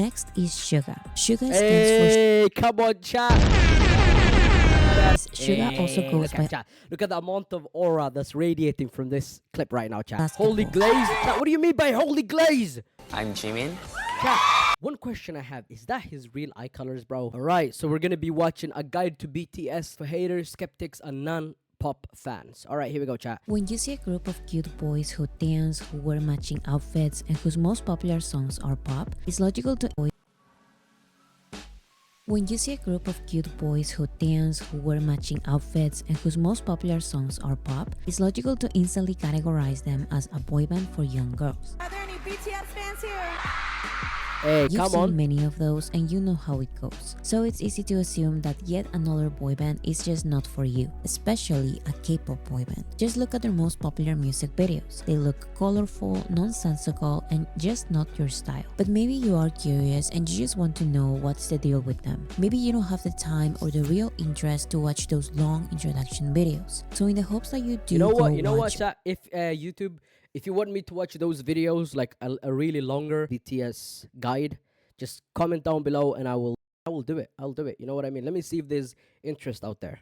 Next is Suga. Suga stands Hey, come on, chat. Suga also Hey, goes look by at chat. Look at the amount of aura that's radiating from this clip right now, chat. Basketball. Holy glaze. Chat, what do you mean by holy glaze? I'm Jimin. Chat, one question I have, is that his real eye colors, bro? Alright, so we're gonna be watching a guide to BTS for haters, skeptics, and non-pop fans. Alright, here we go, chat. When you see a group of cute boys who dance, who wear matching outfits, and whose most popular songs are pop, it's logical to When you see a group of cute boys who dance, who wear matching outfits, and whose most popular songs are pop, it's logical to instantly categorize them as a boy band for young girls. Are there any BTS fans here? Hey, You've come seen on. many of those and you know how it goes. So it's easy to assume that yet another boy band is just not for you, especially a K-pop boy band. Just look at their most popular music videos. They look colorful, nonsensical, and just not your style. But maybe you are curious and you just want to know what's the deal with them. Maybe you don't have the time or the real interest to watch those long introduction videos. So in the hopes that you do, You know what? go You know what, watch chat? If YouTube, if you want me to watch those videos, like a really longer BTS guide, just comment down below and I will do it. I'll do it. You know what I mean? Let me see if there's interest out there.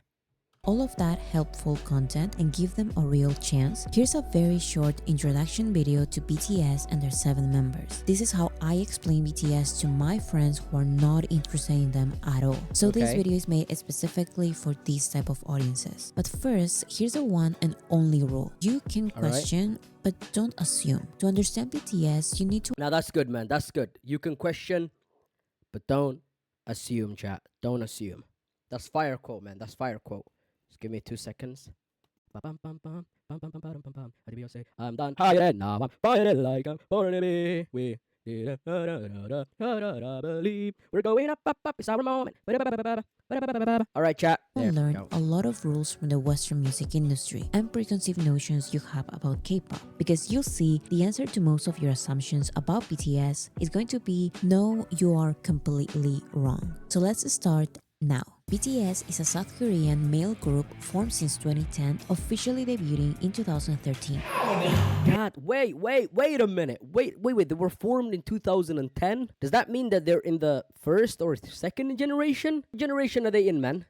all of that helpful content and give them a real chance, here's a very short introduction video to BTS and their 7 members. This is how I explain BTS to my friends who are not interested in them at all. So this Okay. video is made specifically for these type of audiences. But first, here's the one and only rule. You can All right. question, but don't assume. To understand BTS, you need to Now that's good, man. That's good. You can question, but don't assume, chat. Don't assume. That's fire quote, man. That's fire quote. Just give me 2 seconds. Ba-bum-bum-bum, bum-bum-bum-bum-bum-bum. How do you say? I'm done hiding now. I'm fighting like I'm born to be. We believe we're going up, up, up. It's our moment. All right, chat. There we learn go. a lot of rules from the Western music industry and preconceived notions you have about K-pop, because you'll see the answer to most of your assumptions about BTS is going to be no, you are completely wrong. So let's start now. BTS is a South Korean male group formed since 2010, officially debuting in 2013. God, wait a minute. Wait. They were formed in 2010? Does that mean that they're in the first or second generation? What generation are they in, man?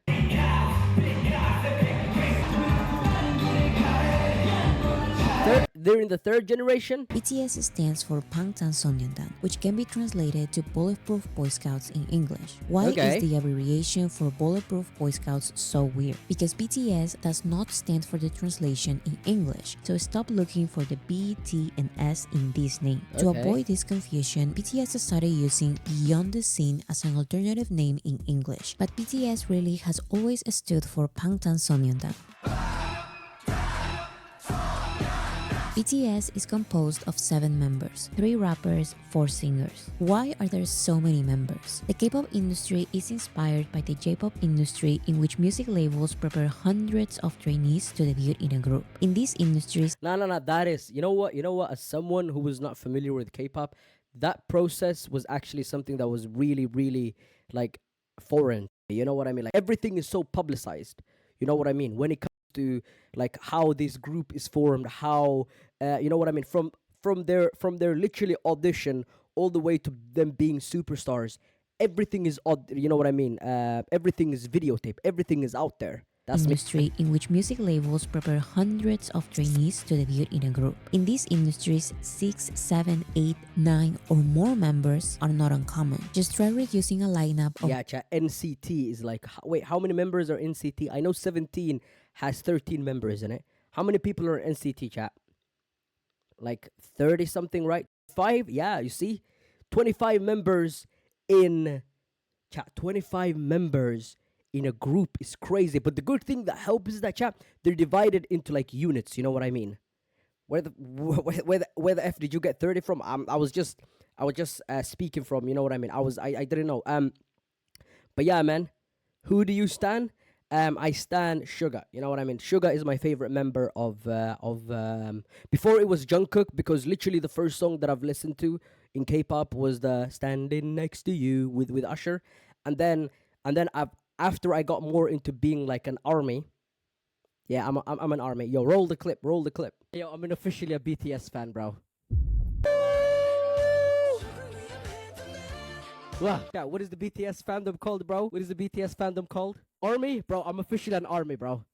They're in the third generation? BTS stands for Bangtan Sonyeondan, which can be translated to Bulletproof Boy Scouts in English. Why Okay. is the abbreviation for Bulletproof Boy Scouts so weird? Because BTS does not stand for the translation in English, so stop looking for the B, T, and S in this name. To Okay. avoid this confusion, BTS started using Beyond the Scene as an alternative name in English, but BTS really has always stood for Bangtan Sonyeondan. BTS is composed of 7 members, 3 rappers, 4 singers. Why are there so many members? The K-pop industry is inspired by the J-pop industry, in which music labels prepare hundreds of trainees to debut in a group. In these industries, No. That is, you know what? As someone who was not familiar with K-pop, that process was actually something that was really, really like foreign. You know what I mean? Like everything is so publicized. You know what I mean? When it comes to like how this group is formed, how you know what I mean? From their literally audition all the way to them being superstars, everything is you know what I mean? Everything is videotaped. Everything is out there. That's me. industry in which music labels prepare hundreds of trainees to debut in a group. In these industries, 6, 7, 8, 9 or more members are not uncommon. Just try reducing a lineup of Yeah, chat. NCT is like, wait, how many members are NCT? I know 17 has 13 members in it. How many people are in NCT, chat? Like 30 something, right? 5? Yeah, you see? 25 members in chat. 25 members in a group is crazy. But the good thing that helps is that, chat, they're divided into like units. You know what I mean? Where the F did you get 30 from? I was just speaking from, you know what I mean? I didn't know. But yeah, man, who do you stan? I stan Suga. You know what I mean? Suga is my favorite member of before it was Jungkook, because literally the first song that I've listened to in K-pop was the "Standing Next to You" with Usher, and then after I got more into being like an army. Yeah, I'm an army. Yo, roll the clip. Yo, I'm officially a BTS fan, bro. Wow. Yeah, what is the BTS fandom called, bro? What is the BTS fandom called? Army? Bro, I'm officially an army, bro.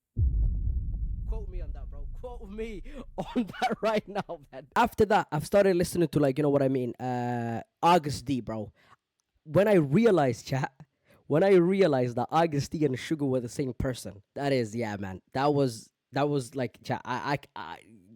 Quote me on that, bro. Quote me on that right now, man. After that, I've started listening to, like, you know what I mean? August D, bro. When I realized, chat, when I realized that August D and Sugar were the same person, that is, yeah, man. That was like, chat.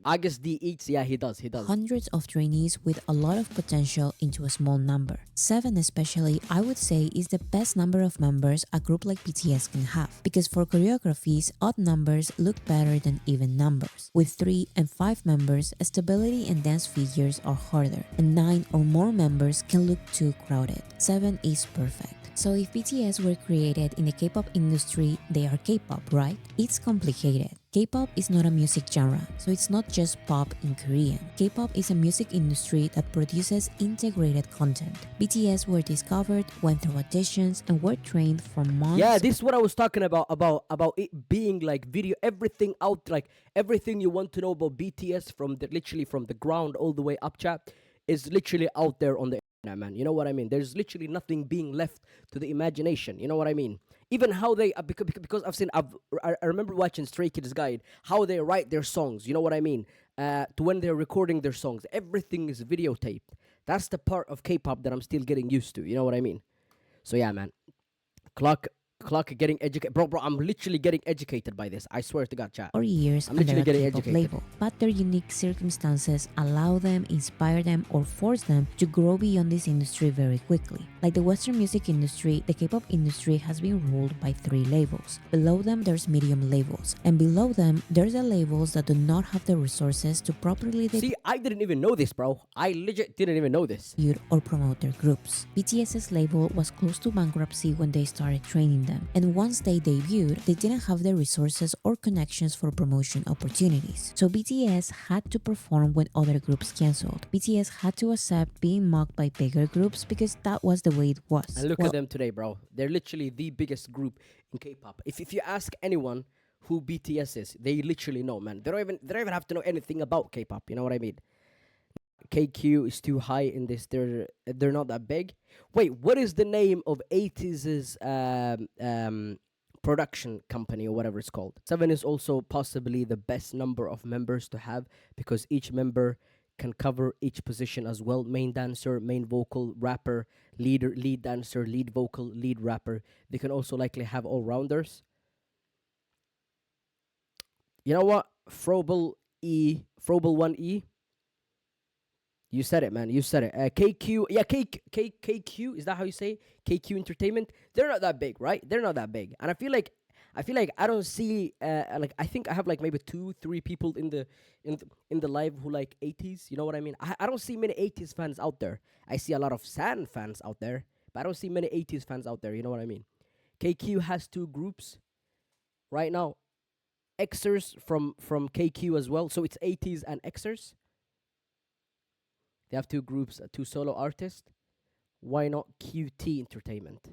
August D eats, yeah, he does. Hundreds of trainees with a lot of potential into a small number. 7 especially, I would say, is the best number of members a group like BTS can have, because for choreographies, odd numbers look better than even numbers. With 3 and 5 members, stability and dance figures are harder, and 9 or more members can look too crowded. 7 is perfect. So if BTS were created in the K-pop industry, they are K-pop, right? It's complicated. K-pop is not a music genre, so it's not just pop in Korean. K-pop is a music industry that produces integrated content. BTS were discovered, went through auditions, and were trained for months. Yeah, this is what I was talking about it being like video, everything out, like everything you want to know about BTS from the literally from the ground all the way up, chat, is literally out there on the internet, man. You know what I mean? There's literally nothing being left to the imagination. You know what I mean? Even how they because I remember watching Stray Kids Guide how they write their songs. You know what I mean? To when they're recording their songs, everything is videotaped. That's the part of K-pop that I'm still getting used to. You know what I mean? So yeah, man. Clock clock getting educated, bro. I'm literally getting educated by this. I swear to God, chat. or years I'm under literally a getting K-pop educated. label, but their unique circumstances allow them, inspire them, or force them to grow beyond this industry very quickly. Like the Western music industry, the K-pop industry has been ruled by 3 labels. Below them, there's medium labels, and below them, there's the labels that do not have the resources to properly See, I didn't even know this, bro. I legit didn't even know this. distribute or promote their groups. BTS's label was close to bankruptcy when they started training them, and once they debuted, they didn't have the resources or connections for promotion opportunities. So BTS had to perform when other groups canceled. BTS had to accept being mocked by bigger groups because that was the way it was. And look Well, at them today, bro. They're literally the biggest group in K-pop. If you ask anyone who BTS is, they literally know, man. They don't even have to know anything about K-pop. You know what I mean? KQ is too high in this. They're not that big. Wait, what is the name of 80s' production company or whatever it's called? 7 is also possibly the best number of members to have because each member can cover each position as well: main dancer, main vocal, rapper, leader, lead dancer, lead vocal, lead rapper. They can also likely have all rounders. You know what? Frobel 1E. You said it, man. You said it. KQ, yeah, KQ. Is that how you say it? KQ Entertainment? They're not that big, right? They're not that big, and I feel like I don't see like I think I have like maybe 2, 3 people in the live who like 80s. You know what I mean? I don't see many 80s fans out there. I see a lot of San fans out there, but I don't see many 80s fans out there. You know what I mean? KQ has 2 groups right now. Xers from KQ as well. So it's 80s and Xers. They have 2 groups, 2 solo artists. Why not QT Entertainment?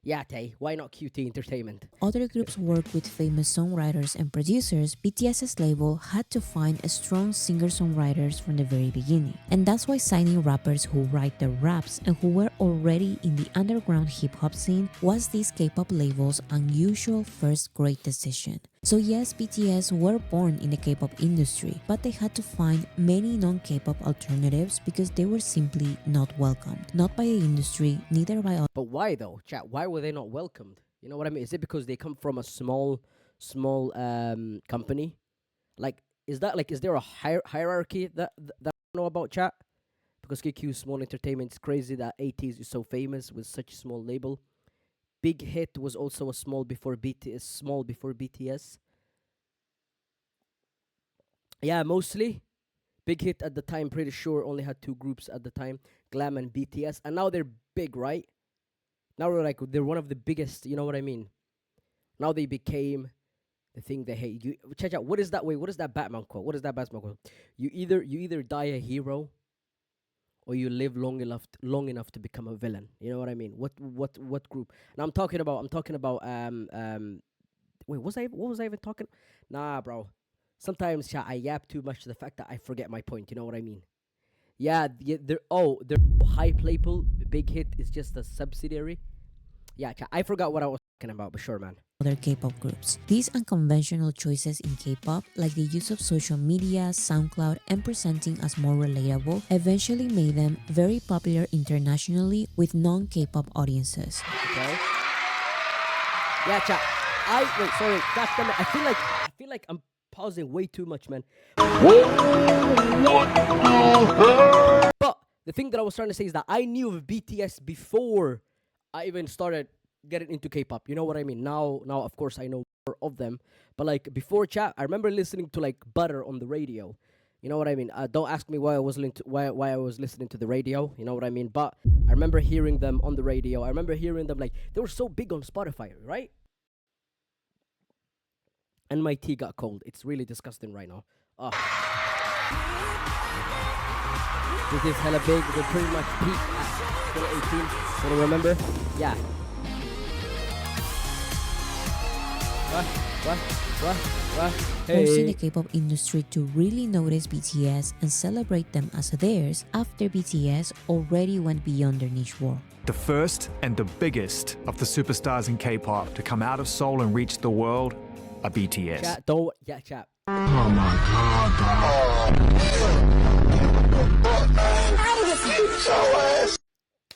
Yeah, Tay, why not QT Entertainment? other groups work with famous songwriters and producers, BTS's label had to find a strong singer-songwriters from the very beginning. And that's why signing rappers who write their raps and who were already in the underground hip-hop scene was this K-pop label's unusual first great decision. So yes, BTS were born in the K-pop industry, but they had to find many non-K-pop alternatives because they were simply not welcomed. Not by the industry, neither by But why though, chat? Why were they not welcomed? You know what I mean? Is it because they come from a small company? Like, is there a hierarchy that I know about, chat? Because KQ Small Entertainment is crazy that 80s is so famous with such a small label. Big Hit was also a small before BTS. Yeah, mostly. Big Hit at the time, pretty sure, only had 2 groups at the time, Glam and BTS, and now they're big, right? Now they're one of the biggest. You know what I mean? Now they became the thing they hate. You check out what is that way? What is that Batman quote? What is that Batman quote? You either die a hero or you live long enough to become a villain. You know what I mean? What group? And I'm talking about wait, what was I even talking? Nah, bro. Sometimes, yeah, I yap too much to the fact that I forget my point. You know what I mean? Yeah, they're hype label. Big Hit is just a subsidiary. Yeah, I forgot what I was talking about, but sure, man. other K-pop groups. These unconventional choices in K-pop, like the use of social media, SoundCloud, and presenting as more relatable, eventually made them very popular internationally with non-K-pop audiences. Okay. Yeah, chat. Wait, sorry. God damn it. I feel like I'm pausing way too much, man. But the thing that I was trying to say is that I knew of BTS before I even started getting into K-pop. You know what I mean? Now, of course, I know more of them. But like before, chat, I remember listening to like Butter on the radio. You know what I mean? Don't ask me why I was why I was listening to the radio. You know what I mean? But I remember hearing them on the radio. I remember hearing them like they were so big on Spotify, right? And my tea got cold. It's really disgusting right now. This is hella big. They pretty much peaked at 2018. Can you remember? Yeah. Forcing the Hey. K-pop industry to really notice BTS and celebrate them as theirs after BTS already went beyond their niche world. The first and the biggest of the superstars in K-pop to come out of Seoul and reach the world are BTS. Chat, don't. Yeah, chat.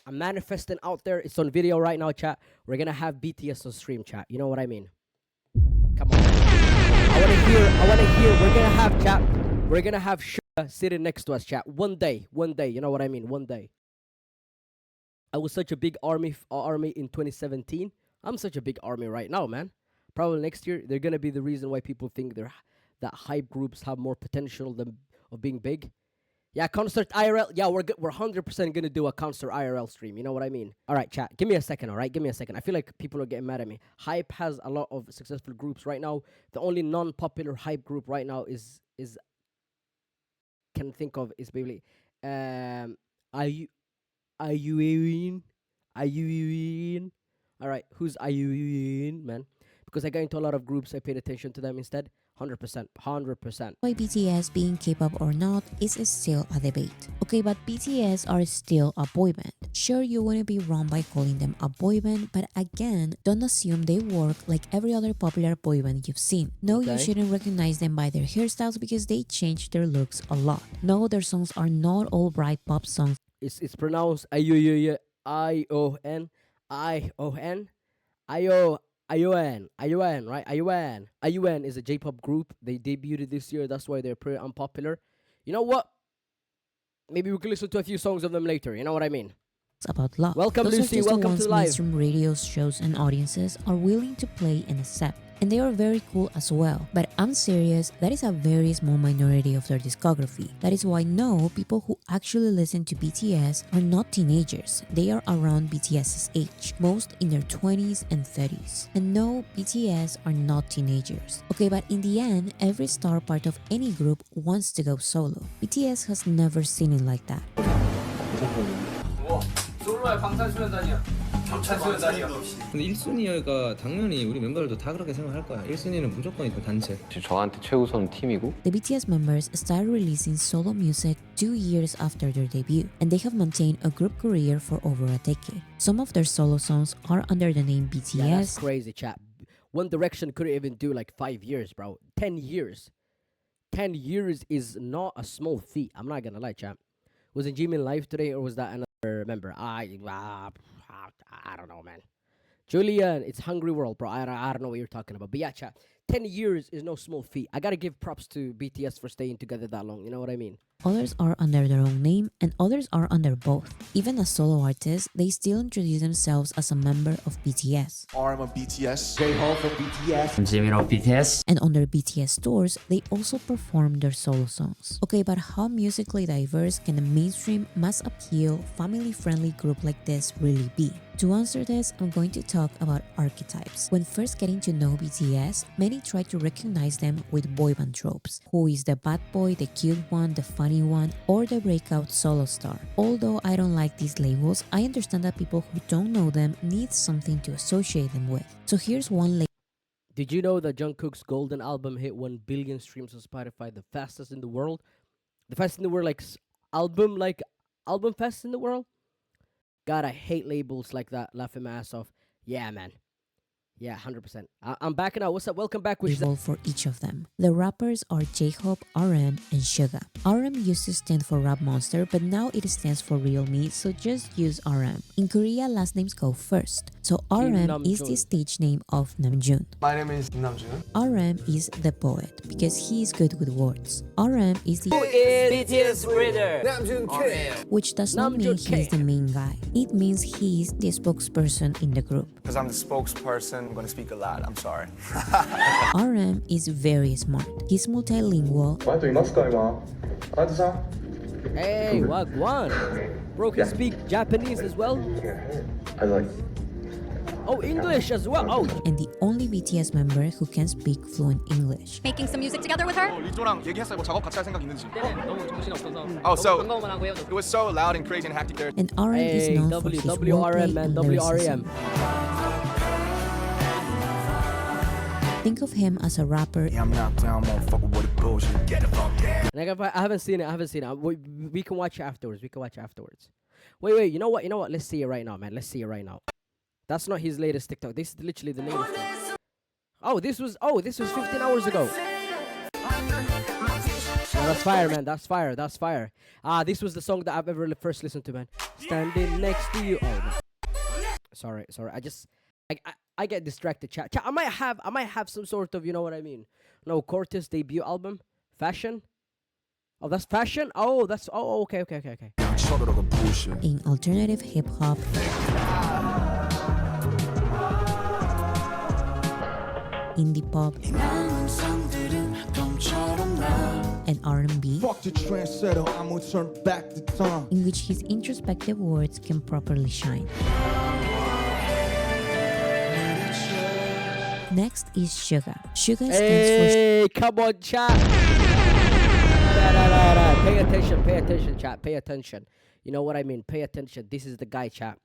I'm manifesting out there. It's on video right now, chat. We're gonna have BTS on stream, chat. You know what I mean? Come on. I wanna hear. We're gonna have chat. We're gonna have Suga sitting next to us, chat. One day. You know what I mean? One day. I was such a big army in 2017. I'm such a big army right now, man. Probably next year they're gonna be the reason why people think that hype groups have more potential than of being big. Yeah, concert IRL. Yeah, we're 100% gonna do a concert IRL stream. You know what I mean? All right, chat. Give me a second. All right, give me a second. I feel like people are getting mad at me. Hype has a lot of successful groups right now. The only non-popular hype group right now is can think of is basically IU IUN IUN. All right, who's IUN, man? Because I got into a lot of groups, I paid attention to them instead. 100%, 100%. Why BTS being K-pop or not is still a debate. Okay, but BTS are still a boy band. Sure, you wouldn't be wrong by calling them a boy band, but again, don't assume they work like every other popular boy band you've seen. No, you Okay. shouldn't recognize them by their hairstyles because they change their looks a lot. No, their songs are not all bright pop songs. It's pronounced ION ION ION ION, right? ION is a J-pop group. They debuted this year. That's why they're pretty unpopular. You know what? Maybe we can listen to a few songs of them later. You know what I mean? About love. Welcome, Those Lucy. are just Welcome the ones to live. mainstream radio shows and audiences are willing to play and accept. And they are very cool as well. But I'm serious, that is a very small minority of their discography. That is why no, people who actually listen to BTS are not teenagers. They are around BTS's age, most in their 20s and 30s. And no, BTS are not teenagers. Okay, but in the end, every star part of any group wants to go solo. BTS has never seen it like that. 솔로야 방탄소년단이야. 겹찬소년단이야. 근데 1순위가 당연히 우리 멤버들도 다 그렇게 생각할 거야. 1순위는 무조건 일단 단체. 저한테 최우선 팀이고 The BTS members started releasing solo music 2 years after their debut, and they have maintained a group career for over a decade. Some of their solo songs are under the name BTS. Yeah, that's crazy, chat. One Direction couldn't even do like 5 years, bro. 10 years. 10 years is not a small feat. I'm not gonna lie, chat. Was it Jimin live today or was that another member? I don't know, man. Julian, it's Hungry World, bro. I don't know what you're talking about. But yeah, chat. 10 years is no small feat. I gotta give props to BTS for staying together that long. You know what I mean? Others are under their own name, and others are under both. Even as solo artists, they still introduce themselves as a member of BTS. I'm a BTS. J-Hope from BTS. Jimin of BTS. And on their BTS tours, they also perform their solo songs. Okay, but how musically diverse can a mainstream, mass appeal, family-friendly group like this really be? To answer this, I'm going to talk about archetypes. When first getting to know BTS, many try to recognize them with boy band tropes. Who is the bad boy, the cute one, the funny one, or the breakout solo star? Although I don't like these labels, I understand that people who don't know them need something to associate them with. So here's one label. Did you know that Jungkook's Golden album hit 1 billion streams on Spotify, the fastest in the world? The fastest in the world, like album like album fest in the world. God, I hate labels like that. Laughing my ass off. Yeah, man. Yeah, 100%. I'm backing out. What's up? Welcome back. Which is Role for each of them. The rappers are J-Hope, RM, and Suga. RM used to stand for Rap Monster, but now it stands for Real Me, so just use RM. In Korea, last names go first, so RM is the stage name of Namjoon. My name is Namjoon. RM is the poet, because he is good with words. RM is the BTS breeder. Namjoon K. which does not mean Namjoon he's the main guy. It means he is the spokesperson in the group. Because I'm the spokesperson, I'm going to speak a lot. I'm sorry. RM is very smart. He's multilingual. Hey, Wagwan. Bro, can speak Japanese as well? Oh, English as well. Oh, And the only BTS member who can speak fluent English. Making some music together with her? 리조랑 얘기했어요. 뭐 작업 같이 할 생각 있는지. 너무 정신없어서. so 반가워만 하고 it was so loud and crazy and hectic there. And RM is known for his WRM, wordplay man. and WRM. lyricism. Think of him as a rapper I'm not down, motherfucker, with the bullshit. Get the fuck down. Like, I haven't seen it. We can watch it afterwards. Wait. You know what? Let's see it right now, man. Let's see it right now. That's not his latest TikTok. This is literally the latest one. Oh, this was 15 hours ago. Oh, that's fire, man. That's fire. This was the song that I've ever first listened to, man. Standing next to you. Oh, no. Sorry. I get distracted, chat. I might have some sort of, you know what I mean? No, Cortez debut album, Fashion. Oh, that's Fashion. Okay. in alternative hip hop, indie pop, and R&B, Fuck the trendsetter, I'm gonna turn back the time. in which his introspective words can properly shine. Next is Suga. Suga stands Hey, come on, chat. Pay attention, chat. Pay attention. You know what I mean? Pay attention. This is the guy, chat.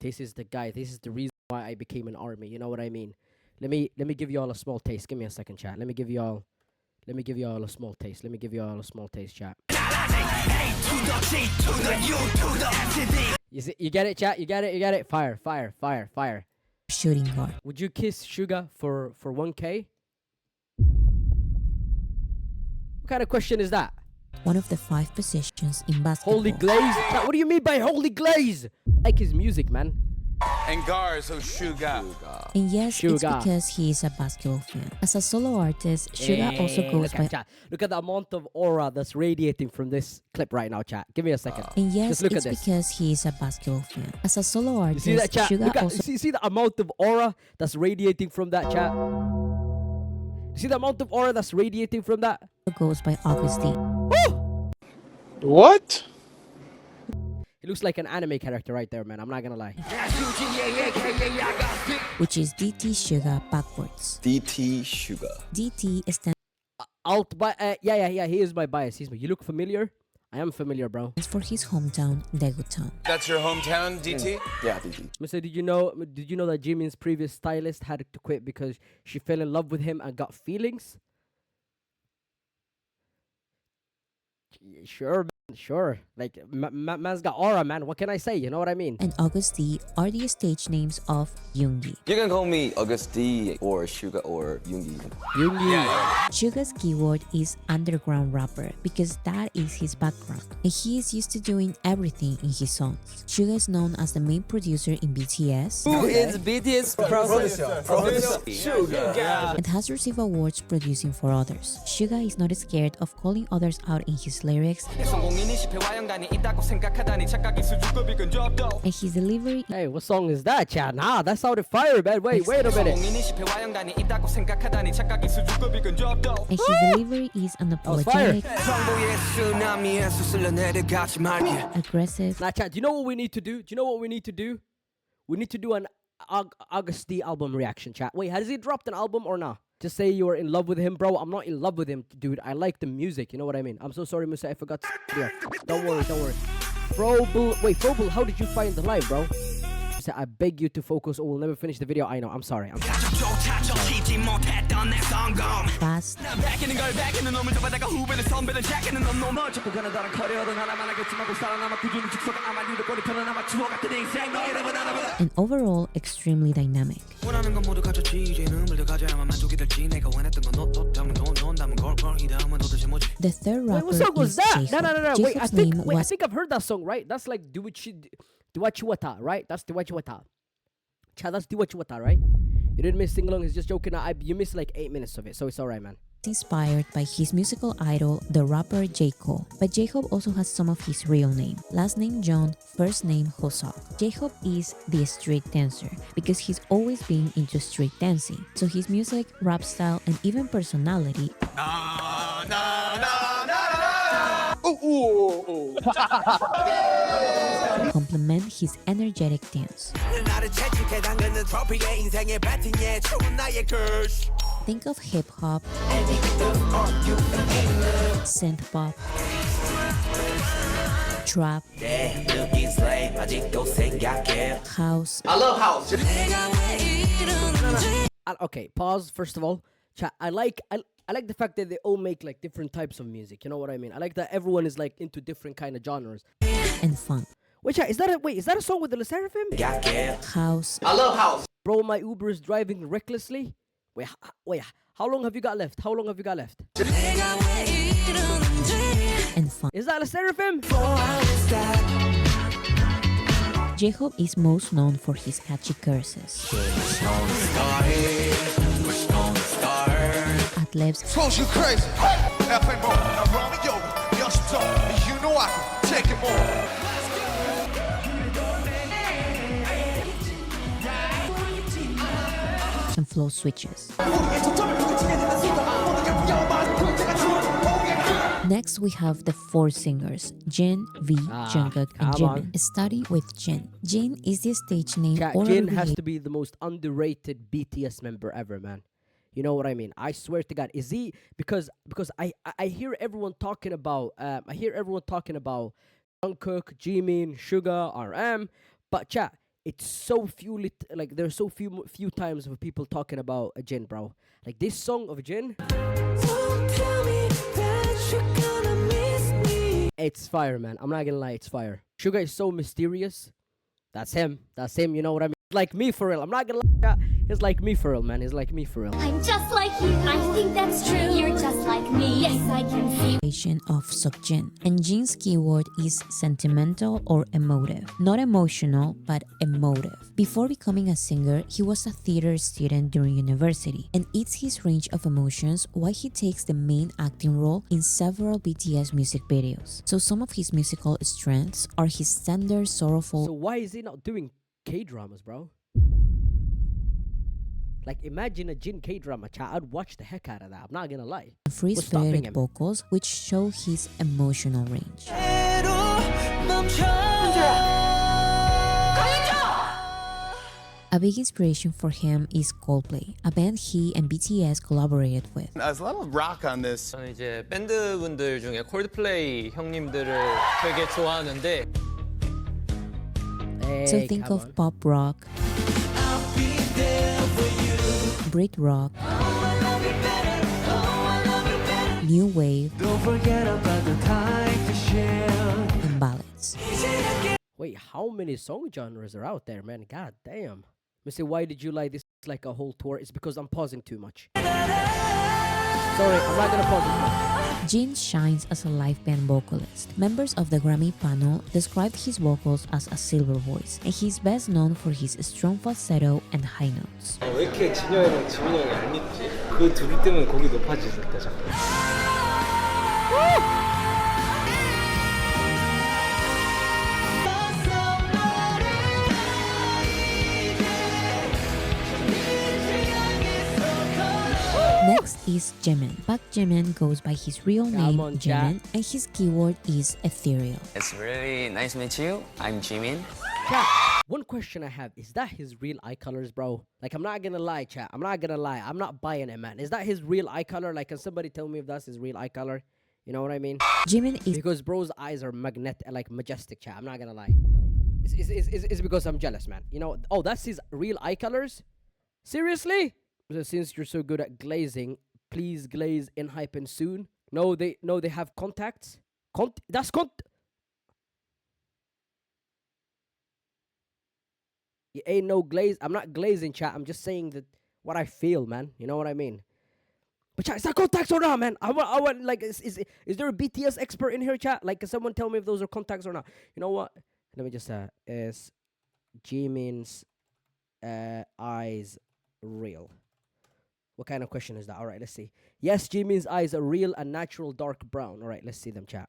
This is the guy. This is the reason why I became an army. You know what I mean? Let me give you all a small taste. Give me a second, chat. Let me give you all a small taste. Chat. You get it, chat? You get it? Fire. for shooting guard. Would you kiss Suga for 1K? What kind of question is that? One of the 5 positions in basketball. Holy glaze? What do you mean by holy glaze? I like his music, man. And guards, so Suga. And yes, it's Suga. because he is a basketball fan. As a solo artist, Suga also goes by... Look at the amount of aura that's radiating from this clip right now, chat. Give me a second. And yes, Just look it's at this. because he is a basketball fan. As a solo You artist, see that, chat? Suga also See the amount of aura that's radiating from that, chat? You see the amount of aura that's radiating from that? goes by Augustine. What? He looks like an anime character right there, man. I'm not gonna lie. Which is DT Suga backwards. DT Suga. DT stands Yeah. He is my bias. You look familiar? I am familiar, bro. for his hometown, Daegu town. That's your hometown, DT? Yeah, DT. Mister, did you know that Jimin's previous stylist had to quit because she fell in love with him and got feelings? Sure, man, sure. Like, man's got aura, man. What can I say? You know what I mean? And August D are the stage names of Yoongi. You can call me August D or Suga or Yoongi. Yoongi. Suga's keyword is underground rapper because that is his background. And he is used to doing everything in his songs. Suga is known as the main producer in BTS Who is BTS producer? Suga. and has received awards producing for others. Suga is not scared of calling others out in his lyrics, and his delivery Hey, what song is that, chat? Nah, that sounded fire, man. Wait a minute. and his delivery is unapologetic, aggressive, Nah, chat, do you know what we need to do? We need to do an August D album reaction, chat. Wait, has he dropped an album or not? Just say you're in love with him, bro. I'm not in love with him, dude. I like the music. You know what I mean? I'm so sorry, Musa. I forgot. Yeah. Don't worry. Frobel. Wait, Frobel, how did you find the live, bro? said, I beg you to focus or we'll never finish the video. I know, I'm sorry. Fast, and overall extremely dynamic. The third rapper What song was is that? J-Hope. No. Wait, J-Hope's name I was think I've heard that song, right? That's like Duwachiwata, right? That's Duwachiwata. That's Duwachiwata, right? You didn't miss sing along. He's just joking. You missed like 8 minutes of it, so it's alright, man. inspired by his musical idol, the rapper J. Cole. But J-Hope also has some of his real name. Last name John, first name Hosok. J-Hope is the street dancer because he's always been into street dancing. So his music, rap style, and even personality complement his energetic dance. Think of hip-hop, synth-pop, trap, house. I love house. Okay, pause. First of all, chat. I like the fact that they all make like different types of music. You know what I mean? I like that everyone is like into different kind of genres. And funk. Wait, chat. Is that a song with the Le Seraphim? House. I love house. Bro, my Uber is driving recklessly. Wait. How long have you got left? And funk. Is that Le Seraphim? J-Hope is most known for his catchy curses. Ad-libs. Suppose you crazy. F.A. Mo, I'm Rami Yoga. Young Stone, you know I can take it more. And flow switches. Next, we have the four singers, Jin, V, Jungkook, and come on. Jimin. Study with Jin. Jin is the stage name Chat, or Jin has to be the most underrated BTS member ever, man. You know what I mean? I swear to God, is he? Because I hear everyone talking about Jungkook, Jimin, Suga, RM, but chat, it's so few there's so few times of people talking about a Jin, bro. Like this song of Jin. It's fire, man. I'm not gonna lie, it's fire. Suga is so mysterious. That's him. You know what I mean? Like me for real. I'm not gonna lie. He's like me for real, man. He's like me for real. I'm just like you. I think that's true. You're just like me. Yes, I can see. Of Seokjin. And Jin's keyword is sentimental or emotive. Not emotional, but emotive. Before becoming a singer, he was a theater student during university, and it's his range of emotions why he takes the main acting role in several BTS music videos. So some of his musical strengths are his tender, sorrowful. So why is he not doing K-dramas, bro? Like, imagine a Jin K-drama, chat. I'd watch the heck out of that. I'm not gonna lie. Free-spirited vocals which show his emotional range. A big inspiration for him is Coldplay, a band he and BTS collaborated with. There's a lot of rock on this. 저는 이제 밴드분들 중에 콜드플레이 형님들을 되게 좋아하는데 So think of pop rock, Brit rock, new wave, and ballads. Wait, how many song genres are out there, man? God damn. Mr. Why did you like this like a whole tour? It's because I'm pausing too much. Sorry, I'm not gonna pause this much. Jin shines as a live band vocalist. Members of the Grammy panel described his vocals as a silver voice, and he's best known for his strong falsetto and high notes. 왜 이렇게 진영이랑 지민이 형이 안 입지? 그 둘이 때문에 곡이 높아지겠다 자꾸. Next is Jimin. Park Jimin goes by his real name, on, Jimin, and his keyword is ethereal. It's really nice to meet you. I'm Jimin. Chat, one question I have, is that his real eye colors, bro? Like, I'm not gonna lie, chat. I'm not gonna lie. I'm not buying it, man. Is that his real eye color? Like, can somebody tell me if that's his real eye color? You know what I mean? Jimin is Because bro's eyes are majestic, chat. I'm not gonna lie. It's because I'm jealous, man. You know, oh, that's his real eye colors? Seriously? So since you're so good at glazing, please glaze in hypen soon. No, they have contacts. That's it ain't no glaze. I'm not glazing, chat. I'm just saying that what I feel, man. You know what I mean? But chat, is that contacts or not, man? I want like, is there a BTS expert in here, chat? Like, can someone tell me if those are contacts or not? You know what? Let me just is Jimin's eyes real? What kind of question is that? All right, let's see. Yes, Jimin's eyes are real and natural dark brown. All right, let's see them, chat.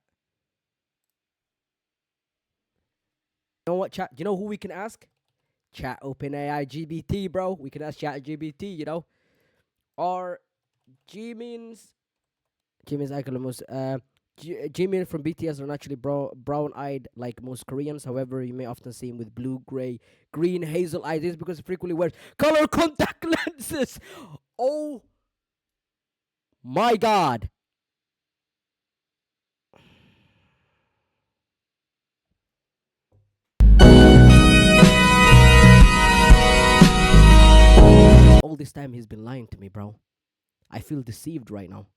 You know what, chat? Do you know who we can ask? Chat OpenAI GBT, bro. We can ask Chat GBT, you know. Or Jimin's eye color most Jimin from BTS are naturally brown-eyed like most Koreans. However, you may often see him with blue, gray, green, hazel eyes. This is because he frequently wears color contact lenses. Oh my God. All this time he's been lying to me, bro. I feel deceived right now.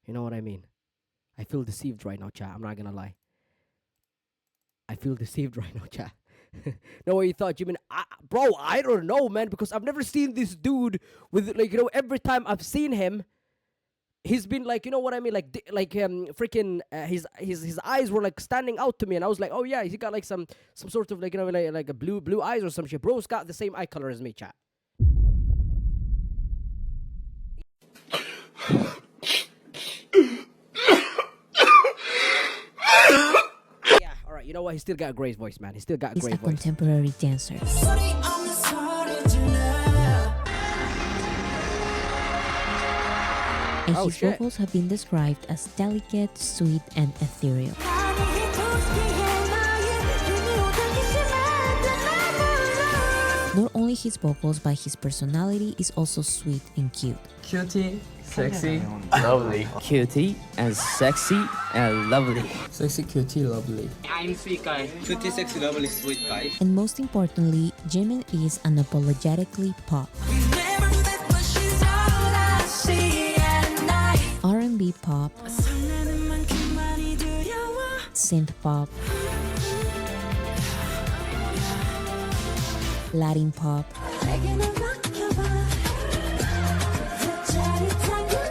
You know what I mean? I feel deceived right now, chat. I'm not gonna lie. I feel deceived right now, chat. No, what you thought, Jimin? Bro, I don't know, man, because I've never seen this dude with, like, you know, every time I've seen him, he's been like, you know what I mean, like freaking his eyes were like standing out to me, and I was like, oh yeah, he got like some sort of like, you know, like a blue eyes or some shit. Bro's got the same eye color as me, chat. Yeah, all right. You know what? He still got a great voice, man. He still got a He's great a voice. contemporary dancer. And his vocals have been described as delicate, sweet, and ethereal. Not only his vocals, but his personality is also sweet and cute. Cutie, sexy, lovely. Cutie and sexy and lovely. Sexy, cutie, lovely. I'm sweet guy. Cutie, sexy, lovely, sweet guy. And most importantly, Jimin is unapologetically pop. R&B pop, synth pop, Latin pop,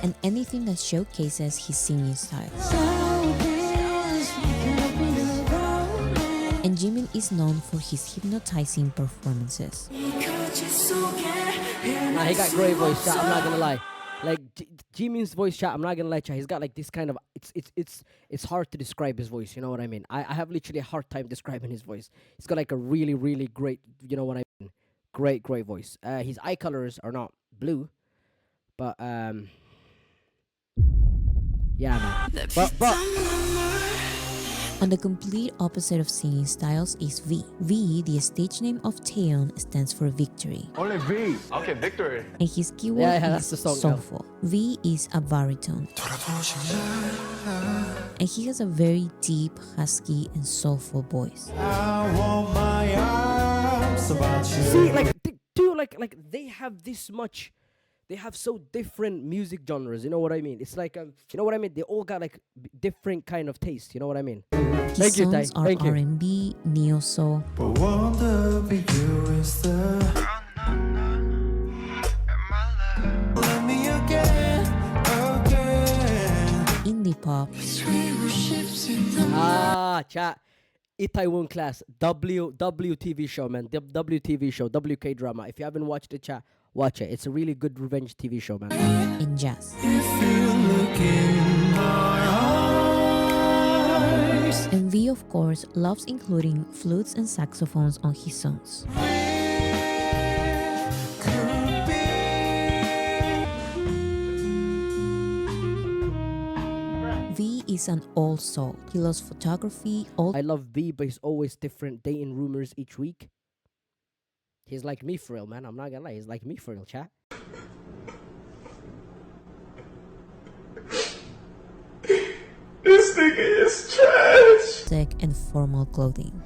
and anything that showcases his singing style. And Jimin is known for his hypnotizing performances. Nah, he got great voice, chat. I'm not gonna lie. Like Jimin's voice, chat. I'm not gonna lie, chat. He's got like this kind of it's hard to describe his voice. You know what I mean? I have literally a hard time describing his voice. He's got like a really really great, you know what I mean? Great voice. His eye colors are not blue, but yeah, man. But On the complete opposite of singing styles is V. V, the stage name of Taeyeon, stands for victory. Only V. Okay, victory. And his keyword that's the is song, soulful. V is a baritone. And he has a very deep, husky, and soulful voice. I want my arms about you. see, like they have this much. They have so different music genres, you know what I mean? It's like, you know what I mean? They all got like different kind of taste, you know what I mean? His Thank you, songs Ty. are Thank you. R&B, neo-soul, But wonder be you is the Let me again. indie pop, Chat. Itaewon Class, WTV show, man. WTV show, WK drama. If you haven't watched it, chat, watch it. It's a really good revenge TV show, man. and jazz. And V, of course, loves including flutes and saxophones on his songs. V is an old soul. He loves photography, old I love B, but he's always different. Dating rumors each week. He's like me for real, man. I'm not gonna lie. He's like me for real, chat. This nigga is trash. music and formal clothing.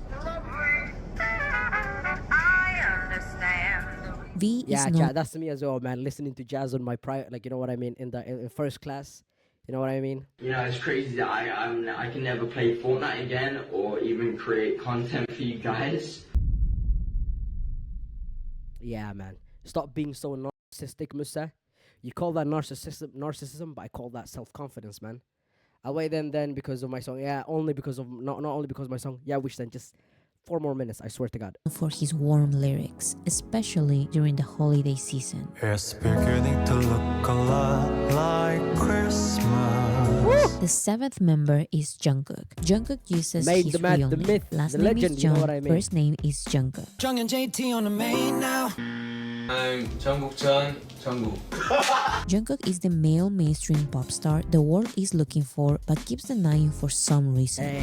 V is Yeah, known that's me as well, man. Listening to jazz on my private, like, you know what I mean, in first class. You know what I mean? You know, it's crazy that I can never play Fortnite again or even create content for you guys. Yeah, man. Stop being so narcissistic, Musa. You call that narcissism, but I call that self-confidence, man. I wait then because of my song. Yeah, only because of not only because of my song. Yeah, wish then just 4 more minutes. I swear to God. for his warm lyrics, especially during the holiday season. It's beginning to look a lot like Christmas. The seventh member is Jungkook. Jungkook uses Made his the man, real the name. myth, Last the name legend, is you know Jung, what I mean? first name is Jungkook. Jung and JT on the main now. I'm 정국전 정국. Jungkook is the male mainstream pop star the world is looking for but keeps denying for some reason.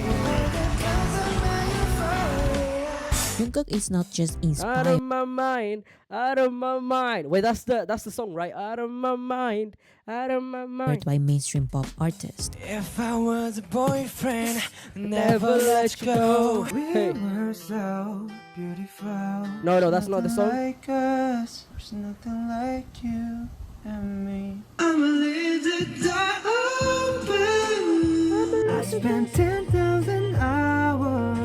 Jungkook is not just Out inspired of my mind, out of my mind. Wait, that's the song, right? Out of my mind, out of my mind. by mainstream pop artists. If I was a boyfriend, never let you go. Hey. We were so beautiful. No, that's not the song. Like us, there's nothing like you and me. I'ma leave the door open. I spent 10,000 hours.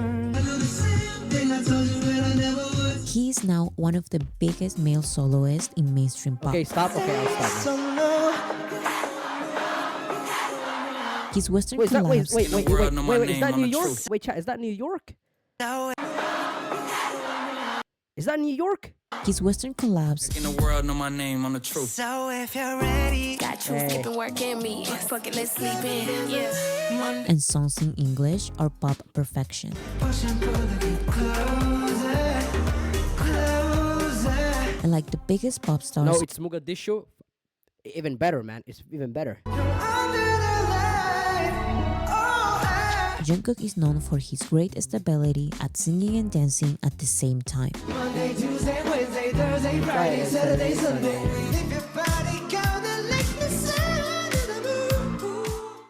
He is now one of the biggest male soloists in mainstream pop. Okay, stop. Okay, I'll stop. His Western Wait, is that, collabs wait, is that New York? Wait, chat, is that New York? Is that New York? His Western collabs In the world, know my name on the truth. So if you're ready, Got truth, you can work in me. Fuck it, let's sleep in. Yeah. and songs in English are pop perfection. push and pull it closer, closer. And like the biggest pop stars, No, it's Mogadishu. Even better, man. It's even better. Jungkook is known for his great stability at singing and dancing at the same time. Monday, Tuesday, Wednesday, Thursday, Friday, Saturday, Sunday. If your body gonna lick the side of the moon.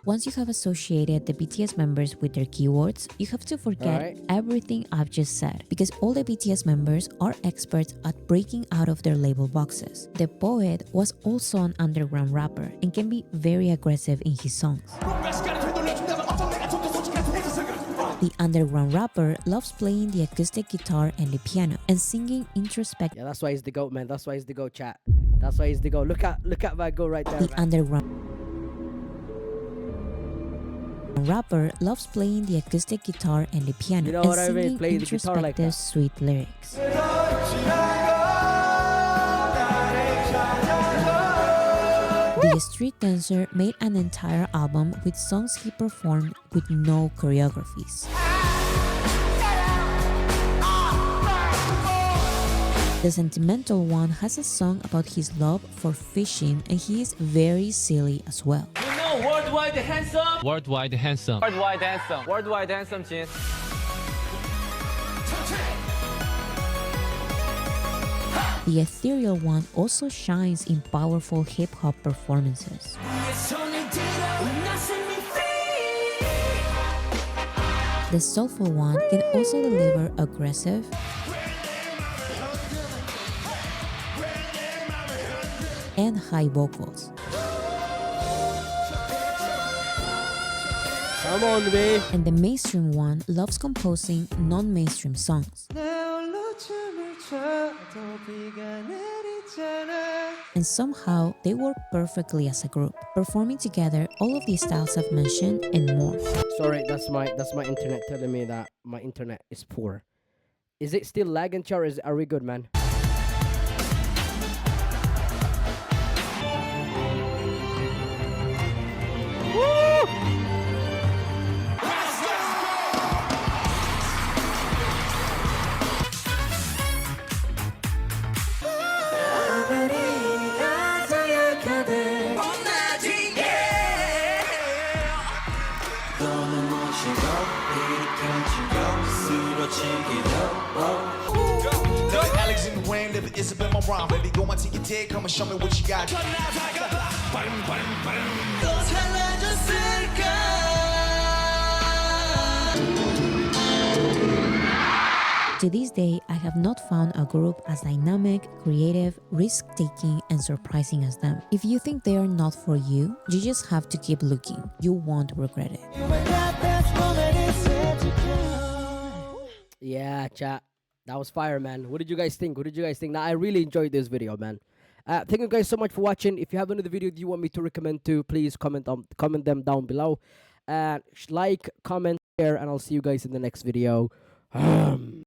Once you have associated the BTS members with their keywords, you have to forget Alright. everything I've just said, because all the BTS members are experts at breaking out of their label boxes. The poet was also an underground rapper and can be very aggressive in his songs. The underground rapper loves playing the acoustic guitar and the piano and singing introspective. Yeah, that's why he's the GOAT, man. That's why he's the GOAT, chat. That's why he's the GOAT. Look at that GOAT right there, The man. underground rapper loves playing the acoustic guitar and the piano You know and what I mean? singing Play the guitar like introspective, that. sweet lyrics. The street dancer made an entire album with songs he performed with no choreographies. The sentimental one has a song about his love for fishing, and he is very silly as well. You know worldwide handsome. Worldwide handsome. Worldwide handsome. Worldwide handsome, 진. The ethereal one also shines in powerful hip-hop performances. The soulful one can also deliver aggressive and high vocals. Come on, babe. And the mainstream one loves composing non-mainstream songs. And somehow they work perfectly as a group, performing together all of the styles I've mentioned and more. Sorry, that's my internet telling me that my internet is poor. Is it still lagging, Char? Are we good, man? Alexander Wayne, live Isabel Moran. Baby, go until you're dead. Come and show me what you got. To this day, I have not found a group as dynamic, creative, risk-taking, and surprising as them. If you think they are not for you, you just have to keep looking. You won't regret it. Yeah, chat. That was fire, man. What did you guys think? What did you guys think? Now, I really enjoyed this video, man. Thank you guys so much for watching. If you have another video you want me to recommend to, please comment them down below. Like, comment, share, and I'll see you guys in the next video.